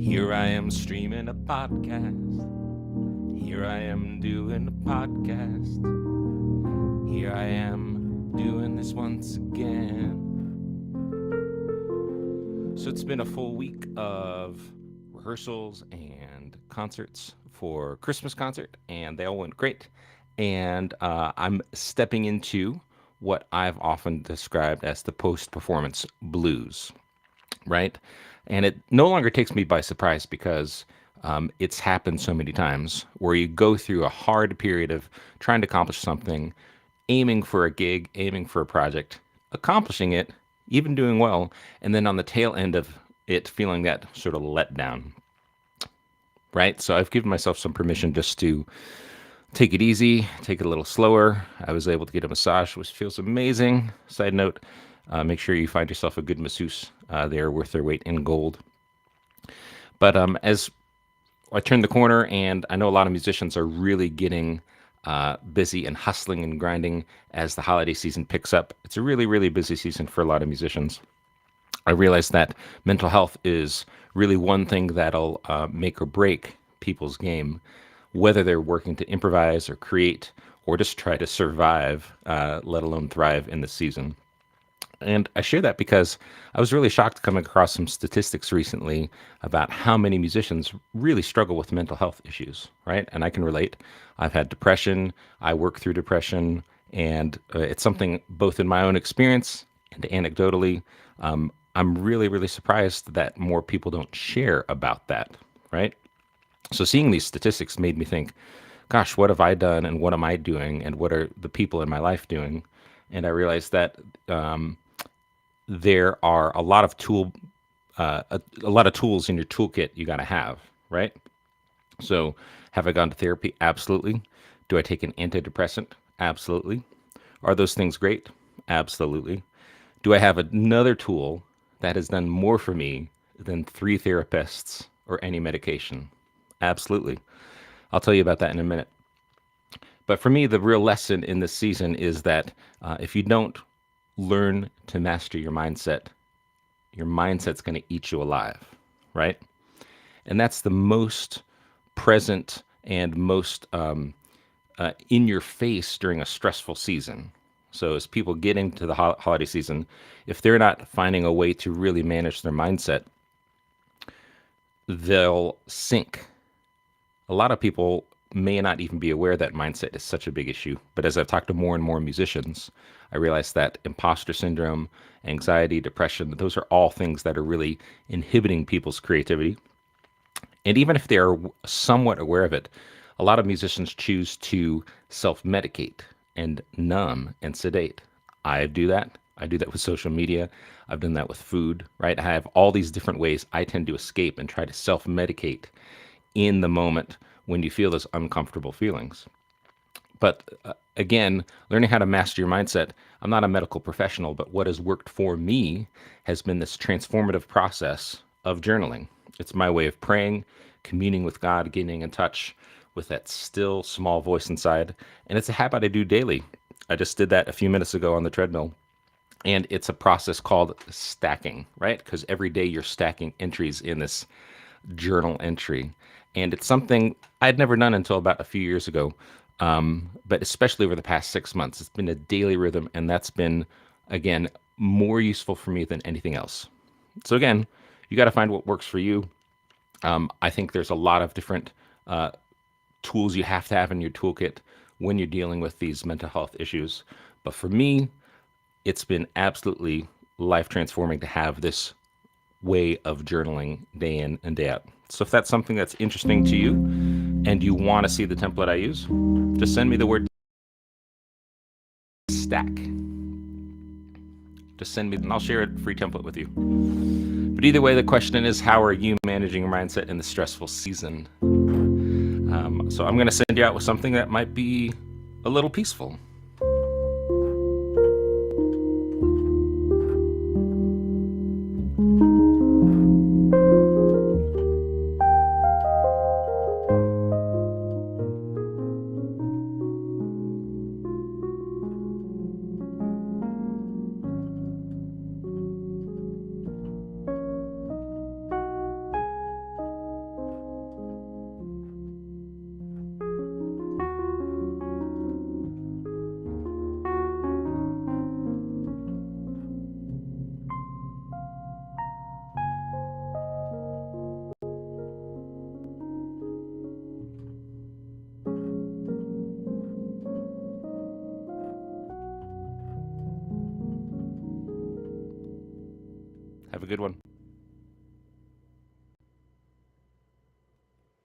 Here I am streaming a podcast. Here I am doing a podcast. Here I am doing this once again. So it's been a full week of rehearsals and concerts for Christmas concert, and they all went great. And I'm stepping into what I've often described as the post-performance blues, right? And it no longer takes me by surprise because it's happened so many times where you go through a hard period of trying to accomplish something, aiming for a gig, aiming for a project, accomplishing it, even doing well, and then on the tail end of it feeling that sort of letdown, right? So I've given myself some permission just to take it easy, take it a little slower. I was able to get a massage, which feels amazing. Side note, make sure you find yourself a good masseuse. They're worth their weight in gold. But as I turned the corner, and I know a lot of musicians are really getting busy and hustling and grinding as the holiday season picks up. It's a really, really busy season for a lot of musicians. I realized that mental health is really one thing that'll make or break people's game, whether they're working to improvise or create or just try to survive, let alone thrive in the season. And I share that because I was really shocked coming across some statistics recently about how many musicians really struggle with mental health issues, right? And I can relate. I've had depression, I work through depression, and it's something both in my own experience and anecdotally. I'm really, really surprised that more people don't share about that, right? So seeing these statistics made me think, gosh, what have I done and what am I doing and what are the people in my life doing? And I realized that there are a lot of tools in your toolkit you got to have, right? So, have I gone to therapy? Absolutely. Do I take an antidepressant? Absolutely. Are those things great? Absolutely. Do I have another tool that has done more for me than three therapists or any medication? Absolutely. I'll tell you about that in a minute. But for me, the real lesson in this season is that if you don't learn to master your mindset's going to eat you alive, right? And that's the most present and most in your face during a stressful season. So as people get into the holiday season, if they're not finding a way to really manage their mindset, they'll sink. A lot of people may not even be aware that mindset is such a big issue. But as I've talked to more and more musicians, I realize that imposter syndrome, anxiety, depression, those are all things that are really inhibiting people's creativity. And even if they are somewhat aware of it, a lot of musicians choose to self medicate and numb and sedate. I do that. I do that with social media. I've done that with food, right? I have all these different ways I tend to escape and try to self medicate in the moment when you feel those uncomfortable feelings. But again, learning how to master your mindset, I'm not a medical professional, but what has worked for me has been this transformative process of journaling. It's my way of praying, communing with God, getting in touch with that still small voice inside. And it's a habit I do daily. I just did that a few minutes ago on the treadmill. And it's a process called stacking, right? Because every day you're stacking entries in this journal entry. And it's something I'd never done until about a few years ago. But especially over the past 6 months, it's been a daily rhythm. And that's been, again, more useful for me than anything else. So, again, you got to find what works for you. I think there's a lot of different tools you have to have in your toolkit when you're dealing with these mental health issues. But for me, it's been absolutely life transforming to have this way of journaling day in and day out. So if that's something that's interesting to you and you want to see the template I use, just send me the word stack. Just send me and I'll share a free template with you. But either way, the question is, how are you managing your mindset in the stressful season? So I'm going to send you out with something that might be a little peaceful. Have a good one.